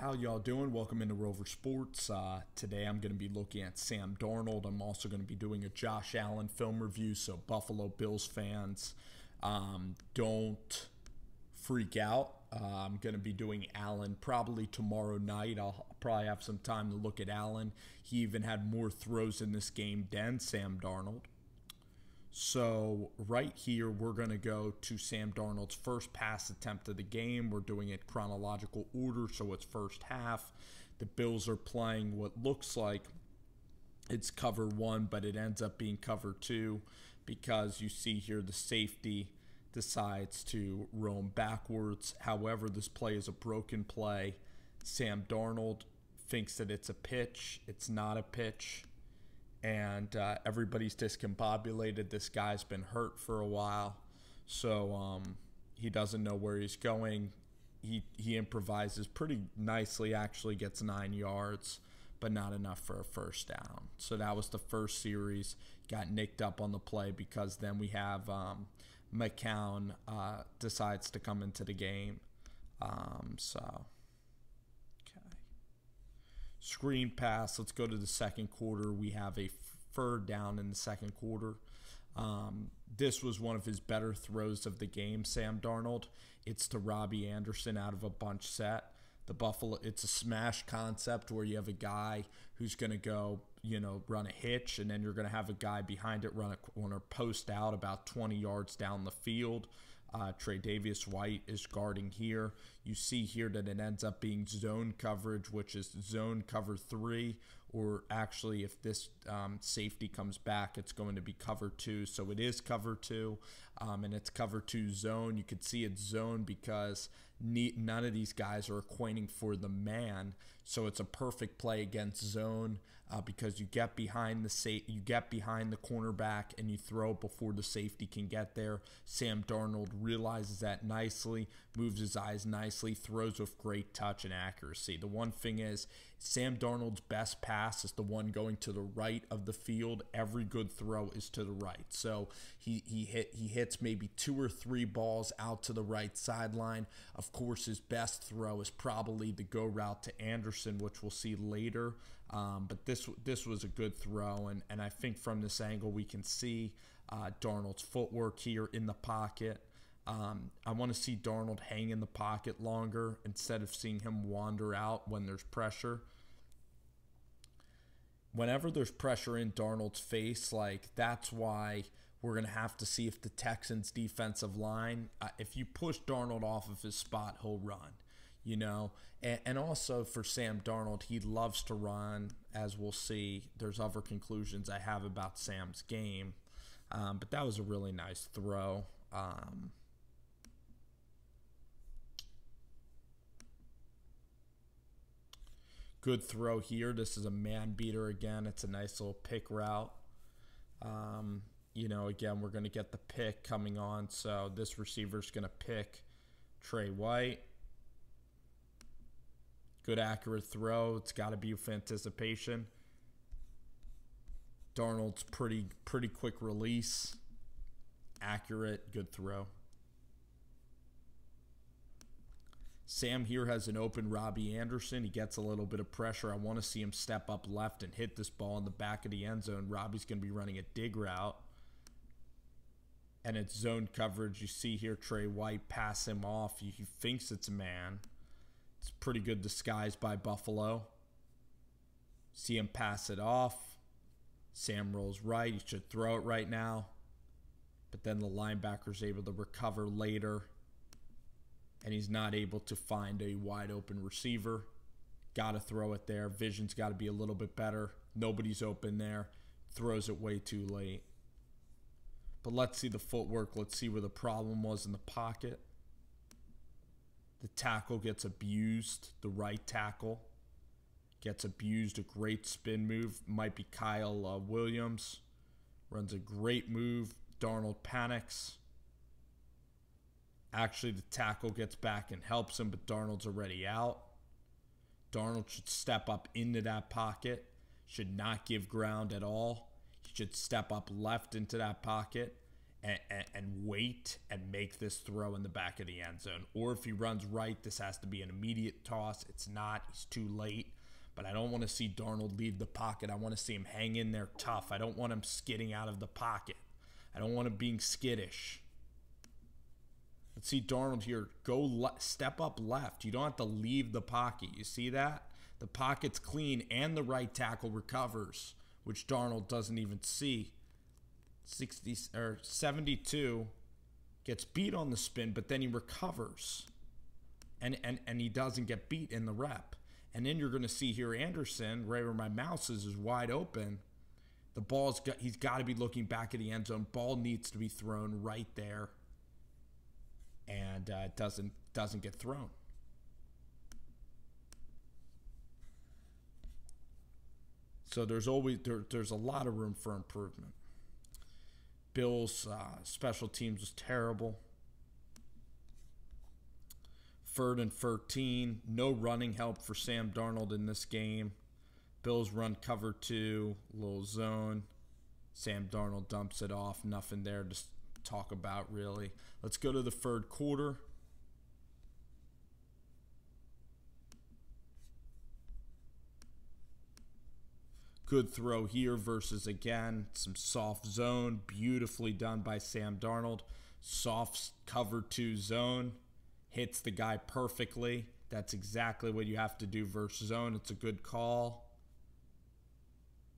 How y'all doing? Welcome into Rover Sports. Today I'm going to be looking at Sam Darnold. I'm also going to be doing a Josh Allen film review, so Buffalo Bills fans, don't freak out. I'm going to be doing Allen probably tomorrow night. I'll probably have some time to look at Allen. He even had more throws in this game than Sam Darnold. So right here, we're going to go to Sam Darnold's first pass attempt of the game. We're doing it chronological order, so it's first half. The Bills are playing what looks like it's cover one, but it ends up being cover two because you see here the safety decides to roam backwards. However, this play is a broken play. Sam Darnold thinks that it's a pitch. It's not a pitch. And everybody's discombobulated. This guy's been hurt for a while, so he doesn't know where he's going. He improvises pretty nicely, actually gets 9 yards, but not enough for a first down. So that was the first series. Got nicked up on the play because then we have McCown decides to come into the game. Screen pass. Let's go to the second quarter. We have a third down in the second quarter. This was one of his better throws of the game, Sam Darnold. It's to Robbie Anderson out of a bunch set. It's a smash concept where you have a guy who's going to go, run a hitch, and then you're going to have a guy behind it run a corner post out about 20 yards down the field. Tre'Davious White is guarding here. You see here that it ends up being zone coverage, which is zone cover 3, or actually if this safety comes back, it's going to be cover 2. So it is cover 2, and it's cover 2 zone. You could see it's zone because none of these guys are acquainting for the man. So it's a perfect play against zone because you get behind the cornerback and you throw before the safety can get there. Sam Darnold realizes that nicely, moves his eyes nicely, throws with great touch and accuracy. The one thing is, Sam Darnold's best pass is the one going to the right of the field. Every good throw is to the right. So he hits maybe 2 or 3 balls out to the right sideline. Of course, his best throw is probably the go route to Anderson, which we'll see later. But this was a good throw, and I think from this angle we can see Darnold's footwork here in the pocket. I want to see Darnold hang in the pocket longer instead of seeing him wander out when there's pressure. Whenever there's pressure in Darnold's face, that's why we're going to have to see if the Texans' defensive line, if you push Darnold off of his spot, he'll run. And also for Sam Darnold, he loves to run, as we'll see. There's other conclusions I have about Sam's game, but that was a really nice throw. Good throw here. This is a man beater again. It's a nice little pick route. Again, we're going to get the pick coming on. So this receiver's going to pick Trey White. Good accurate throw. It's got to be with anticipation. Darnold's pretty quick release. Accurate, good throw. Sam here has an open Robbie Anderson. He gets a little bit of pressure. I want to see him step up left and hit this ball in the back of the end zone. Robbie's going to be running a dig route. And it's zone coverage. You see here Trey White pass him off. He thinks it's a man. It's pretty good disguise by Buffalo. See him pass it off. Sam rolls right. He should throw it right now. But then the linebacker's able to recover later. And he's not able to find a wide open receiver. Got to throw it there. Vision's got to be a little bit better. Nobody's open there. Throws it way too late. But let's see the footwork. Let's see where the problem was in the pocket. The tackle gets abused. The right tackle gets abused. A great spin move. Might be Kyle Williams. Runs a great move. Darnold panics. Actually, the tackle gets back and helps him, but Darnold's already out. Darnold should step up into that pocket. Should not give ground at all. He should step up left into that pocket and wait and make this throw in the back of the end zone. Or if he runs right, this has to be an immediate toss. It's not. He's too late. But I don't want to see Darnold leave the pocket. I want to see him hang in there tough. I don't want him skidding out of the pocket. I don't want him being skittish. Let's see Darnold here. Step up left. You don't have to leave the pocket. You see that? The pocket's clean and the right tackle recovers, which Darnold doesn't even see. 72 gets beat on the spin, but then he recovers. And he doesn't get beat in the rep. And then you're going to see here Anderson, right where my mouse is wide open. The he's got to be looking back at the end zone. Ball needs to be thrown right there. And it doesn't get thrown. So there's a lot of room for improvement. Bills special teams was terrible. 3rd and 13. No running help for Sam Darnold in this game. Bills run cover 2, little zone. Sam Darnold dumps it off. Nothing there to talk about, really. Let's go to the 3rd quarter. Good throw here versus, again, some soft zone. Beautifully done by Sam Darnold. Soft cover 2 zone. Hits the guy perfectly. That's exactly what you have to do versus zone. It's a good call.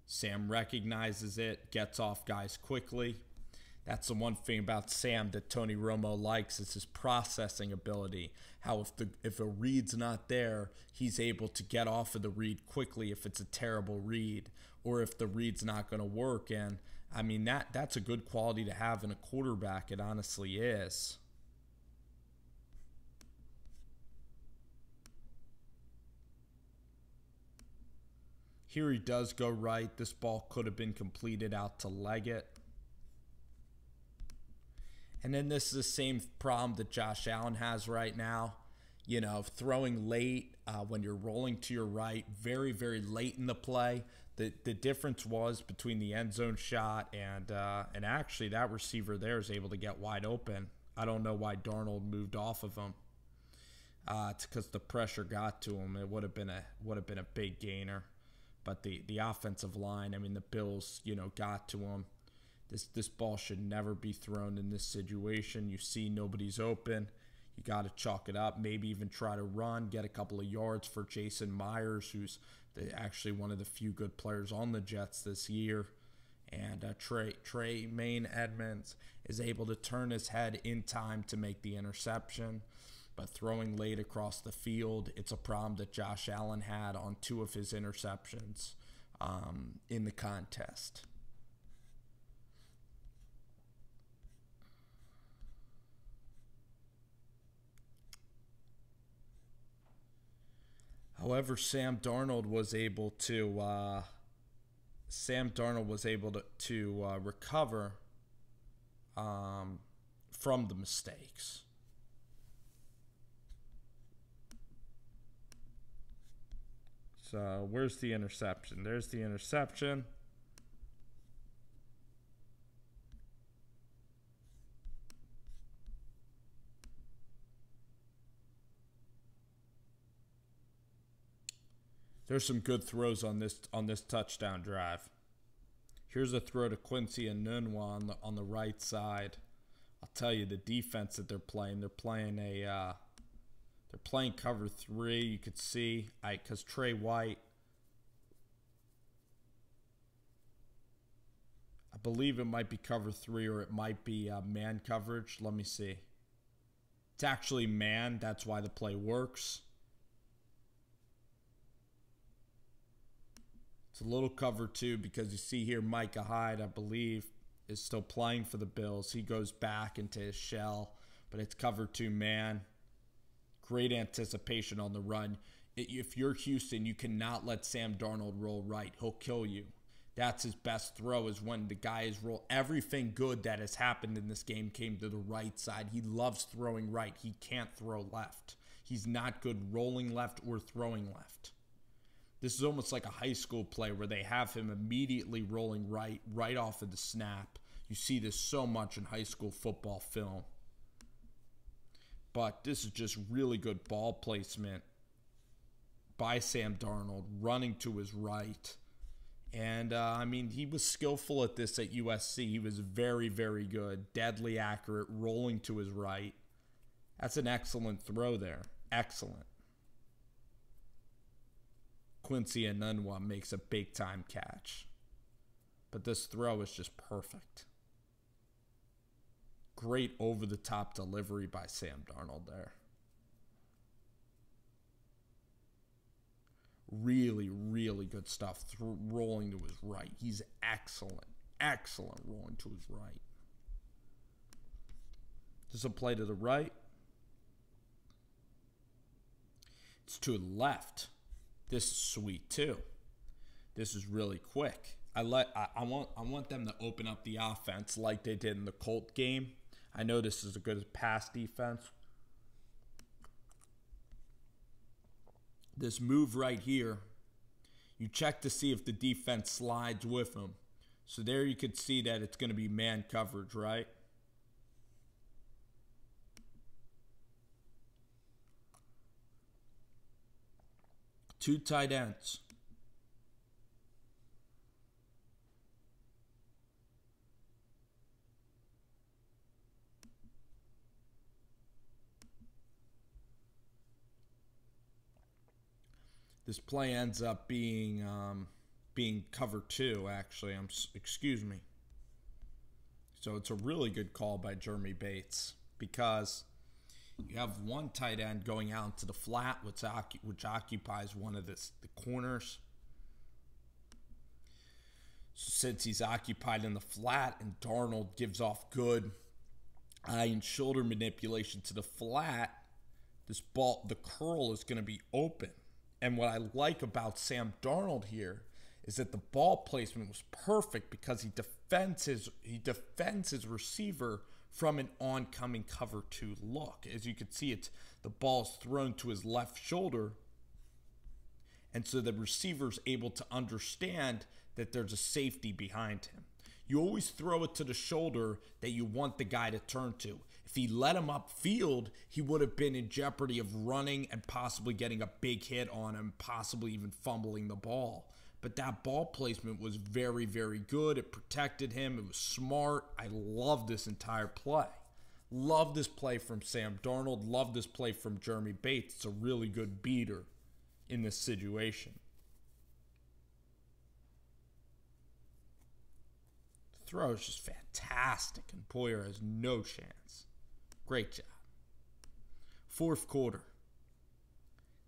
Sam recognizes it, gets off guys quickly. That's the one thing about Sam that Tony Romo likes is his processing ability. How if a read's not there, he's able to get off of the read quickly if it's a terrible read or if the read's not going to work. And I mean that's a good quality to have in a quarterback. It honestly is. Here he does go right. This ball could have been completed out to Leggett. And then this is the same problem that Josh Allen has right now. You know, throwing late when you're rolling to your right, very, very late in the play. The difference was between the end zone shot and actually that receiver there is able to get wide open. I don't know why Darnold moved off of him. It's because the pressure got to him. It would have been a big gainer. But the offensive line, I mean, the Bills, got to him. This ball should never be thrown in this situation. You see nobody's open. You got to chalk it up. Maybe even try to run, get a couple of yards for Jason Myers, who's actually one of the few good players on the Jets this year. And Tremaine Edmonds is able to turn his head in time to make the interception. But throwing late across the field, it's a problem that Josh Allen had on 2 of his interceptions in the contest. However, Sam Darnold was able to recover from the mistakes. So where's the interception? There's the interception. There's some good throws on this touchdown drive. Here's a throw to Quincy and Nunwa on the right side. I'll tell you the defense that they're playing cover 3. You could see because Trey White, I believe it might be cover 3 or it might be man coverage. Let me see. It's actually man. That's why the play works. It's a little cover 2 because you see here Micah Hyde, I believe, is still playing for the Bills. He goes back into his shell, but it's cover 2 man. Great anticipation on the run. If you're Houston, you cannot let Sam Darnold roll right. He'll kill you. That's his best throw is when the guy is roll. Everything good that has happened in this game came to the right side. He loves throwing right. He can't throw left. He's not good rolling left or throwing left. This is almost like a high school play where they have him immediately rolling right off of the snap. You see this so much in high school football film. But this is just really good ball placement by Sam Darnold, running to his right. And, I mean, he was skillful at this at USC. He was very, very good, deadly accurate, rolling to his right. That's an excellent throw there. Excellent. Quincy Enunwa makes a big-time catch. But this throw is just perfect. Great over-the-top delivery by Sam Darnold there. Really, really good stuff. Rolling to his right. He's excellent. Excellent rolling to his right. Just a play to the right. It's to the left. This is sweet too. This is really quick. I want them to open up the offense like they did in the Colt game. I know this is a good pass defense. This move right here, you check to see if the defense slides with him. So there you could see that it's going to be man coverage, right? Two tight ends. This play ends up being cover two, actually. Excuse me. So it's a really good call by Jeremy Bates because you have one tight end going out into the flat, which occupies one of the corners. So since he's occupied in the flat and Darnold gives off good eye and shoulder manipulation to the flat, this ball, the curl is going to be open. And what I like about Sam Darnold here is that the ball placement was perfect because he defends his receiver from an oncoming cover two look. As you can see, the ball's thrown to his left shoulder, and so the receiver's able to understand that there's a safety behind him. You always throw it to the shoulder that you want the guy to turn to. If he let him upfield, he would have been in jeopardy of running and possibly getting a big hit on him, possibly even fumbling the ball. But that ball placement was very, very good. It protected him. It was smart. I love this entire play. Love this play from Sam Darnold. Love this play from Jeremy Bates. It's a really good beater in this situation. The throw is just fantastic, and Poyer has no chance. Great job. Fourth quarter.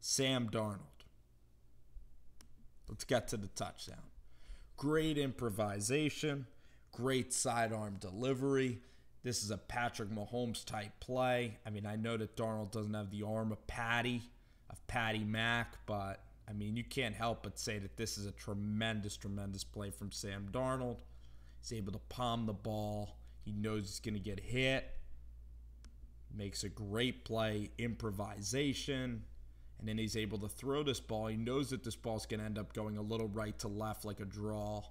Sam Darnold. Let's get to the touchdown. Great improvisation. Great sidearm delivery. This is a Patrick Mahomes type play. I mean, I know that Darnold doesn't have the arm of Patty Mack, but I mean, you can't help but say that this is a tremendous, tremendous play from Sam Darnold. He's able to palm the ball. He knows he's going to get hit. Makes a great play, improvisation, and then he's able to throw this ball. He knows that this ball's going to end up going a little right to left like a draw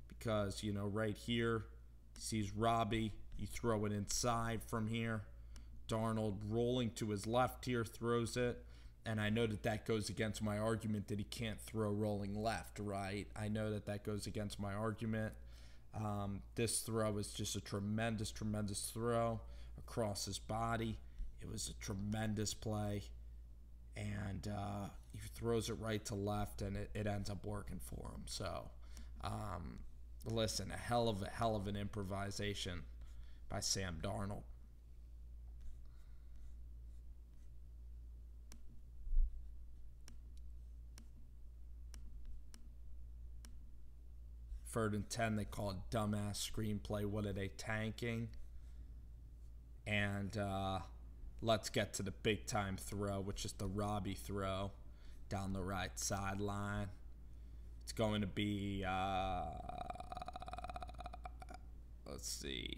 because, you know, right here, he sees Robbie. You throw it inside from here. Darnold rolling to his left here, throws it. And I know that that goes against my argument that he can't throw rolling left, right? I know that that goes against my argument. This throw is just a tremendous, tremendous throw across his body. It was a tremendous play. And he throws it right to left, and it ends up working for him. So, listen, a hell of an improvisation by Sam Darnold. Third and 10, they call it dumbass screenplay. What are they tanking? And let's get to the big time throw, which is the Robbie throw down the right sideline. It's going to be, let's see,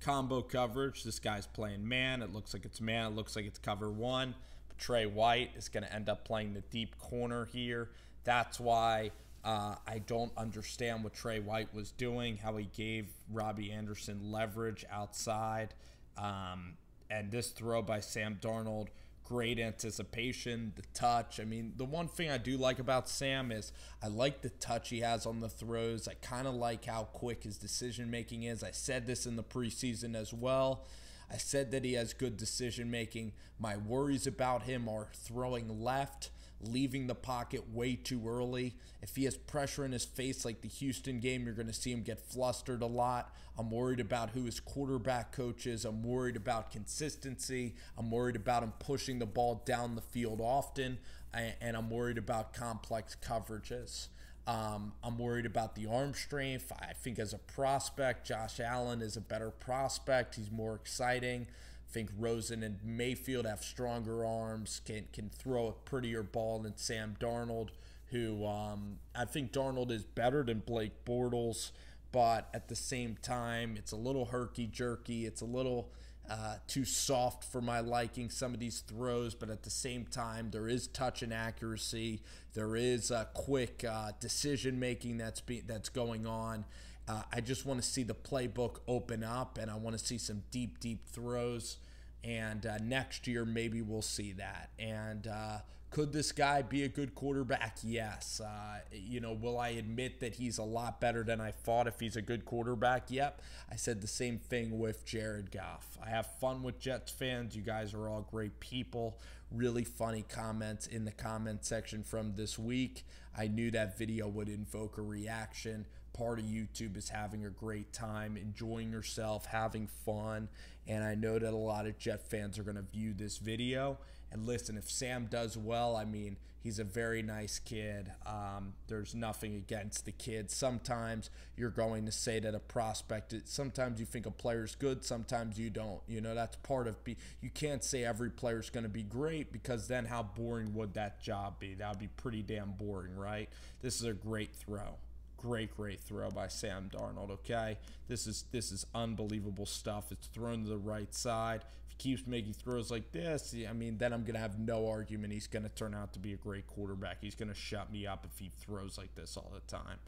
combo coverage. This guy's playing man. It looks like it's man. It looks like it's cover one. But Trey White is going to end up playing the deep corner here. That's why I don't understand what Trey White was doing, how he gave Robbie Anderson leverage outside. And this throw by Sam Darnold, great anticipation, the touch. I mean, the one thing I do like about Sam is I like the touch he has on the throws. I kind of like how quick his decision making is. I said this in the preseason as well. I said that he has good decision making. My worries about him are throwing left, leaving the pocket way too early. If he has pressure in his face like the Houston game, you're going to see him get flustered a lot. I'm worried about who his quarterback coach is. I'm worried about consistency. I'm worried about him pushing the ball down the field often. And I'm worried about complex coverages. I'm worried about the arm strength. I think as a prospect, Josh Allen is a better prospect. He's more exciting. I think Rosen and Mayfield have stronger arms, can throw a prettier ball than Sam Darnold, who I think Darnold is better than Blake Bortles, but at the same time, it's a little herky-jerky. It's a little too soft for my liking, some of these throws, but at the same time, there is touch and accuracy. There is quick decision-making that's going on. I just want to see the playbook open up, and I want to see some deep, deep throws. And next year, maybe we'll see that. And could this guy be a good quarterback? Yes. Will I admit that he's a lot better than I thought if he's a good quarterback? Yep. I said the same thing with Jared Goff. I have fun with Jets fans. You guys are all great people. Really funny comments in the comment section from this week. I knew that video would invoke a reaction. Part of YouTube is having a great time, enjoying yourself, having fun, and I know that a lot of Jet fans are going to view this video. And listen, if Sam does well, I mean, he's a very nice kid. There's nothing against the kid. Sometimes you're going to say that a prospect, sometimes you think a player's good, sometimes you don't. That's part of you can't say every player's going to be great, because then how boring would that job be? That would be pretty damn boring, right? This is a great throw. Great throw by Sam Darnold, okay? This is unbelievable stuff. It's thrown to the right side. If he keeps making throws like this, I mean, then I'm going to have no argument he's going to turn out to be a great quarterback. He's going to shut me up if he throws like this all the time.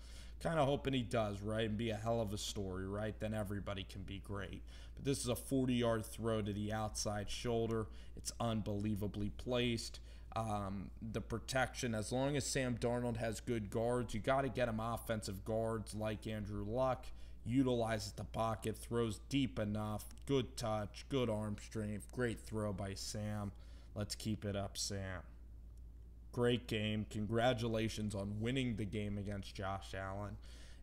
Kind of hoping he does, right? And be a hell of a story, right? Then everybody can be great. But this is a 40-yard throw to the outside shoulder. It's unbelievably placed. The protection, as long as Sam Darnold has good guards, you got to get him offensive guards like Andrew Luck. Utilizes the pocket, throws deep enough, good touch, good arm strength, great throw by Sam. Let's keep it up, Sam. Great game. Congratulations on winning the game against Josh Allen.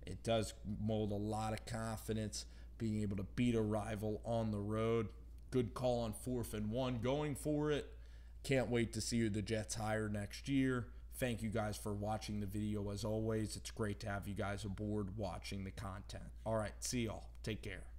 It does mold a lot of confidence, being able to beat a rival on the road. Good call on 4th and 1, going for it. Can't wait to see who the Jets hire next year. Thank you guys for watching the video as always. It's great to have you guys aboard watching the content. All right, see y'all. Take care.